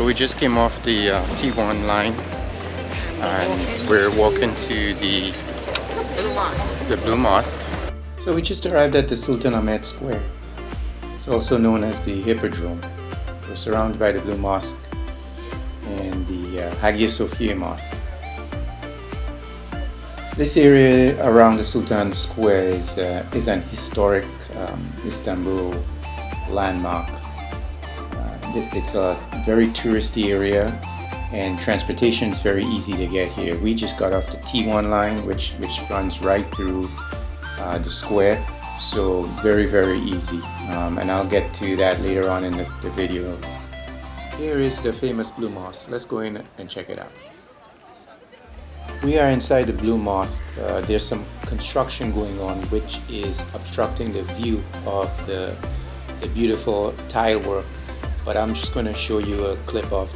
So we just came off the T1 line and we're walking to the Blue Mosque. So we just arrived at the Sultanahmet Square. It's also known as the Hippodrome. We're surrounded by the Blue Mosque and the Hagia Sophia Mosque. This area around the Sultan Square is an historic Istanbul landmark. It's a very touristy area and transportation is very easy to get here. We just got off the T1 line which runs right through the square, so very easy, and I'll get to that later on in the video. Here is the famous Blue Mosque. Let's go in and check it out. We are inside the Blue Mosque. There's some construction going on which is obstructing the view of the beautiful tile work, but I'm just going to show you a clip of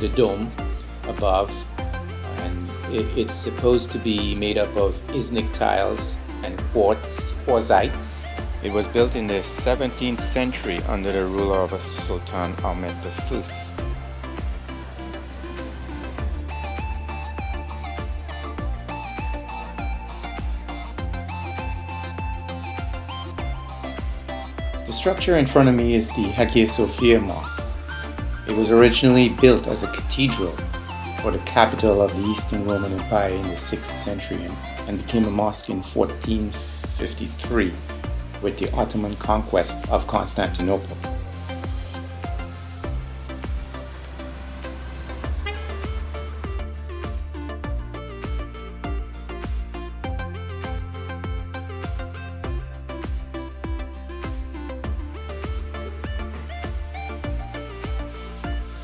the dome above, and it's supposed to be made up of Iznik tiles and quartzites. It was built in the 17th century under the rule of Sultanahmet Square. The structure in front of me is the Hagia Sophia Mosque. It was originally built as a cathedral for the capital of the Eastern Roman Empire in the 6th century and became a mosque in 1453 with the Ottoman conquest of Constantinople.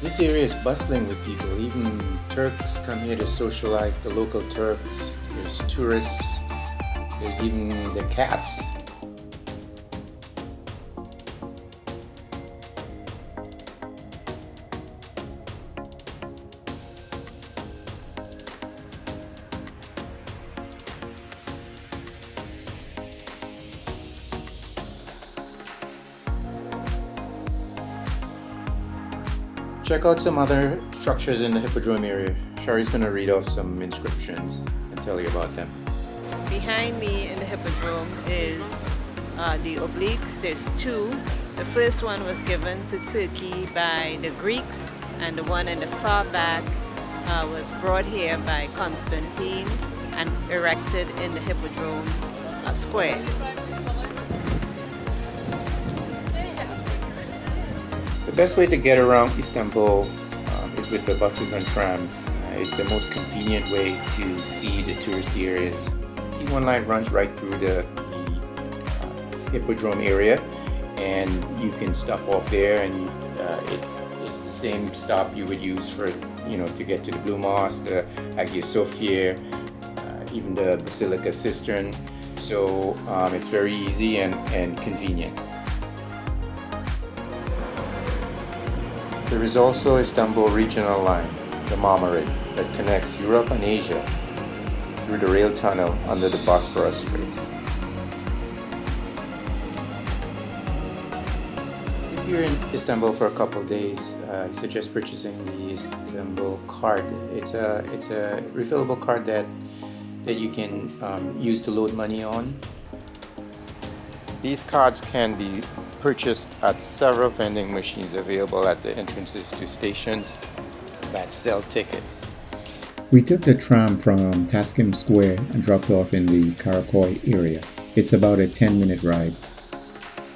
This area is bustling with people. Even Turks come here to socialize, the local Turks. There's tourists. There's even the cats. Check out some other structures in the Hippodrome area. Shari's going to read off some inscriptions and tell you about them. Behind me in the Hippodrome is the obelisks. There's two. The first one was given to Turkey by the Greeks, and the one in the far back was brought here by Constantine and erected in the Hippodrome Square. The best way to get around Istanbul is with the buses and trams. It's the most convenient way to see the touristy areas. T1 line runs right through the Hippodrome area, and you can stop off there, and it's the same stop you would use for to get to the Blue Mosque, the Hagia Sophia, even the Basilica Cistern. So it's very easy and convenient. There is also Istanbul Regional Line, the Marmaray, that connects Europe and Asia through the rail tunnel under the Bosphorus Straits. If you're in Istanbul for a couple of days, I suggest purchasing the Istanbul card. It's a refillable card that you can use to load money on. These cards can be purchased at several vending machines available at the entrances to stations that sell tickets. We took the tram from Taksim Square and dropped off in the Karakoy area. It's about a 10-minute ride.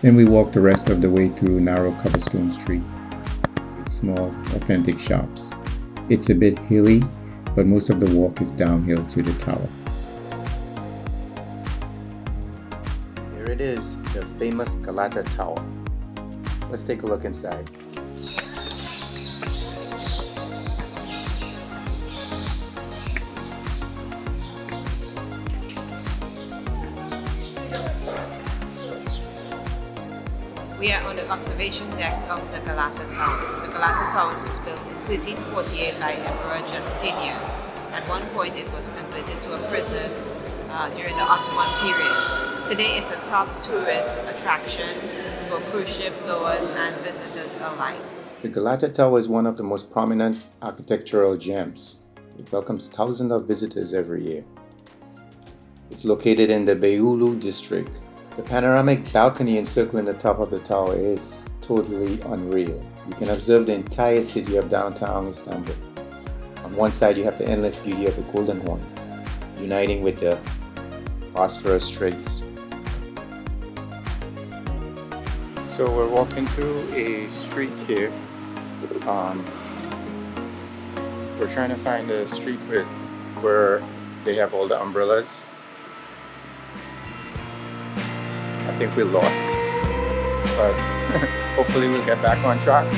Then we walked the rest of the way through narrow cobblestone streets with small, authentic shops. It's a bit hilly, but most of the walk is downhill to the tower. Here it is, the famous Galata Tower. Let's take a look inside. We are on the observation deck of the Galata Towers. The Galata Towers was built in 1348 by Emperor Justinian. At one point it was converted to a prison during the Ottoman period. Today it's a top tourist attraction for cruise ship goers and visitors alike. The Galata Tower is one of the most prominent architectural gems. It welcomes thousands of visitors every year. It's located in the Beyoğlu district. The panoramic balcony encircling the top of the tower is totally unreal. You can observe the entire city of downtown Istanbul. On one side you have the endless beauty of the Golden Horn, uniting with the Bosphorus Straits. So we're walking through a street here. We're trying to find a street where they have all the umbrellas. I think we lost, but hopefully we'll get back on track.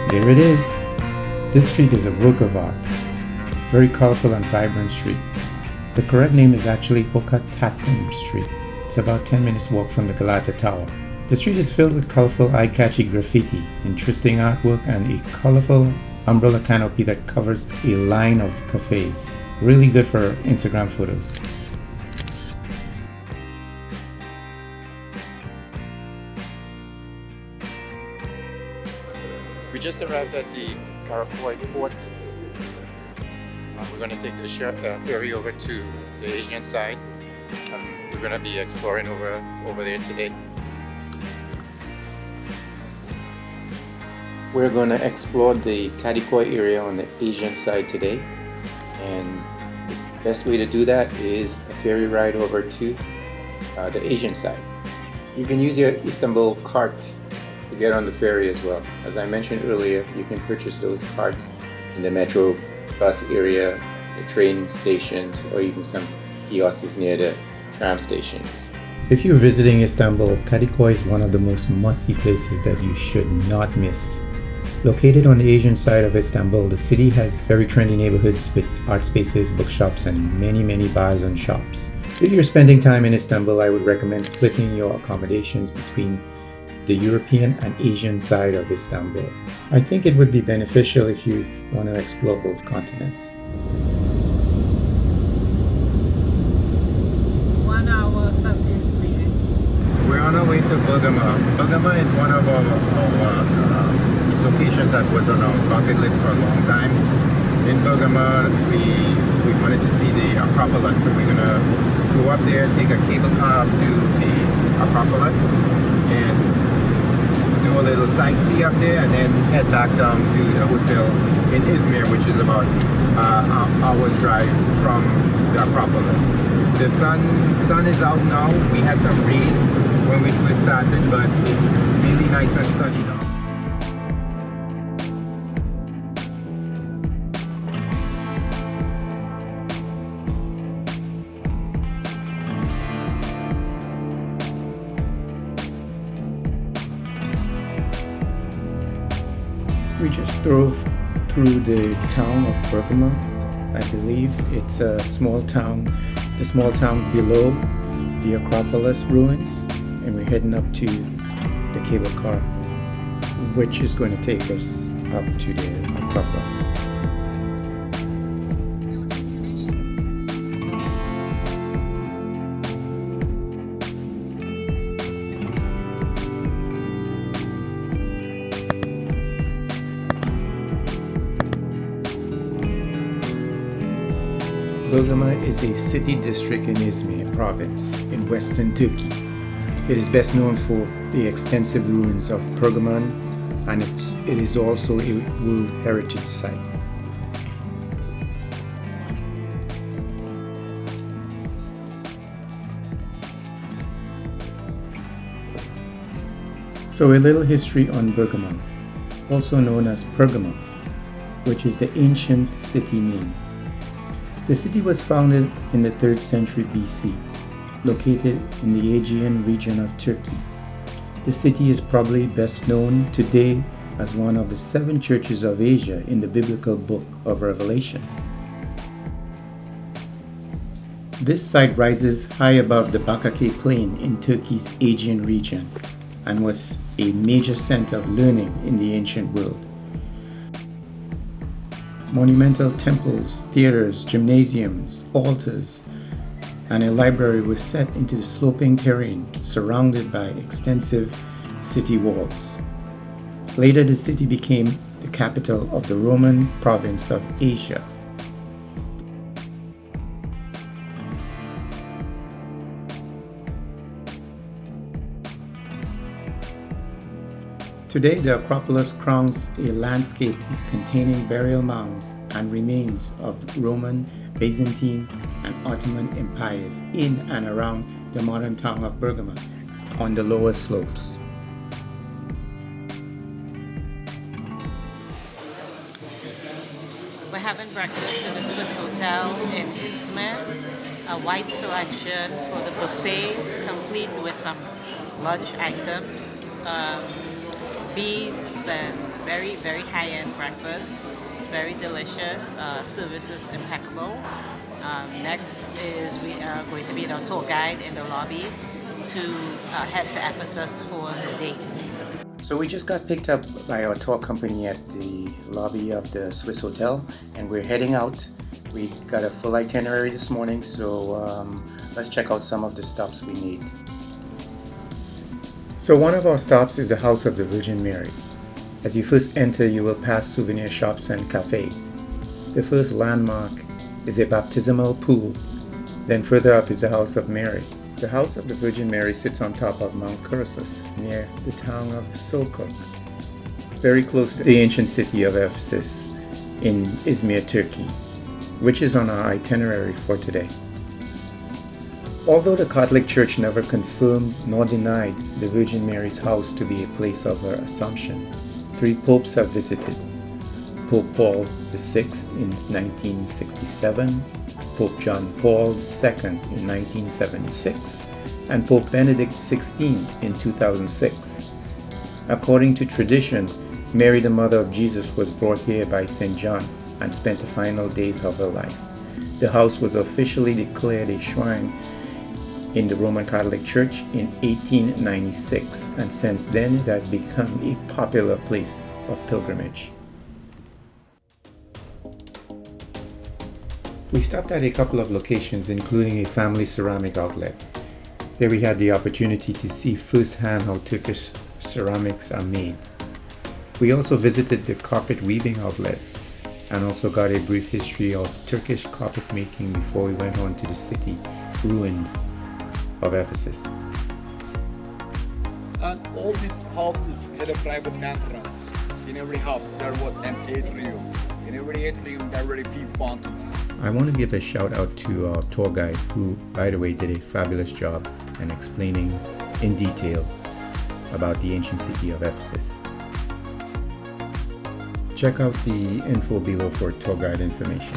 There it is. This street is a work of art. Very colorful and vibrant street. The correct name is actually Taksim Street. It's about 10 minutes walk from the Galata Tower. The street is filled with colorful eye-catchy graffiti, interesting artwork, and a colorful umbrella canopy that covers a line of cafes. Really good for Instagram photos. We just arrived at the Karakoy port. We're going to take the ferry over to the Asian side. We're going to be exploring over there today. We're going to explore the Kadikoy area on the Asian side today. And the best way to do that is a ferry ride over to the Asian side. You can use your Istanbul cart to get on the ferry as well. As I mentioned earlier, you can purchase those carts in the metro bus area, the train stations, or even some kiosks near the tram stations. If you're visiting Istanbul, Kadikoy is one of the most must-see places that you should not miss. Located on the Asian side of Istanbul, the city has very trendy neighborhoods with art spaces, bookshops, and many bars and shops. If you're spending time in Istanbul, I would recommend splitting your accommodations between the European and Asian side of Istanbul. I think it would be beneficial if you want to explore both continents. 1 hour from Izmir. We're on our way to Bergama. Bergama is one of our locations that was on our bucket list for a long time. In Bergama, we wanted to see the Acropolis, so we're gonna go up there, take a cable car up to the Acropolis, and do a little sightsee up there, and then head back down to the hotel in Izmir, which is about an hour's drive from the Acropolis. The sun is out now. We had some rain when we first started, but it's really nice and sunny now. We just drove through the town of Bergama. I believe it's a small town, the small town below the Acropolis ruins, and we're heading up to the cable car, which is going to take us up to the Acropolis. Bergama is a city district in Izmir province in western Turkey. It is best known for the extensive ruins of Pergamon, and it is also a World Heritage Site. So a little history on Bergama, also known as Pergamon, which is the ancient city name. The city was founded in the 3rd century BC, located in the Aegean region of Turkey. The city is probably best known today as one of the 7 churches of Asia in the biblical book of Revelation. This site rises high above the Bakake Plain in Turkey's Aegean region and was a major center of learning in the ancient world. Monumental temples, theaters, gymnasiums, altars, and a library were set into the sloping terrain surrounded by extensive city walls. Later, the city became the capital of the Roman province of Asia. Today, the Acropolis crowns a landscape containing burial mounds and remains of Roman, Byzantine, and Ottoman empires in and around the modern town of Bergamo on the lower slopes. We're having breakfast in the Swiss Hotel in Izmir. A wide selection for the buffet, complete with some lunch items, beans, and very, very high-end breakfast. Very delicious. Service is impeccable. Next is we are going to meet our tour guide in the lobby to head to Ephesus for the day. So we just got picked up by our tour company at the lobby of the Swiss Hotel, and we're heading out. We got a full itinerary this morning, so let's check out some of the stops we need. So one of our stops is the House of the Virgin Mary. As you first enter, you will pass souvenir shops and cafes. The first landmark is a baptismal pool. Then further up is the House of Mary. The House of the Virgin Mary sits on top of Mount Kouros near the town of Sultanahmet, very close to the ancient city of Ephesus in Izmir, Turkey, which is on our itinerary for today. Although the Catholic Church never confirmed nor denied the Virgin Mary's house to be a place of her Assumption, 3 popes have visited: Pope Paul VI in 1967, Pope John Paul II in 1976, and Pope Benedict XVI in 2006. According to tradition, Mary, the mother of Jesus, was brought here by St. John and spent the final days of her life. The house was officially declared a shrine in the Roman Catholic Church in 1896, and since then it has become a popular place of pilgrimage. We stopped at a couple of locations, including a family ceramic outlet. There we had the opportunity to see firsthand how Turkish ceramics are made. We also visited the carpet weaving outlet and also got a brief history of Turkish carpet making before we went on to the city ruins of Ephesus. And all these houses had a private entrance. In every house there was an atrium. In every atrium there were a few fountains. I want to give a shout out to our tour guide who, by the way, did a fabulous job in explaining in detail about the ancient city of Ephesus. Check out the info below for tour guide information.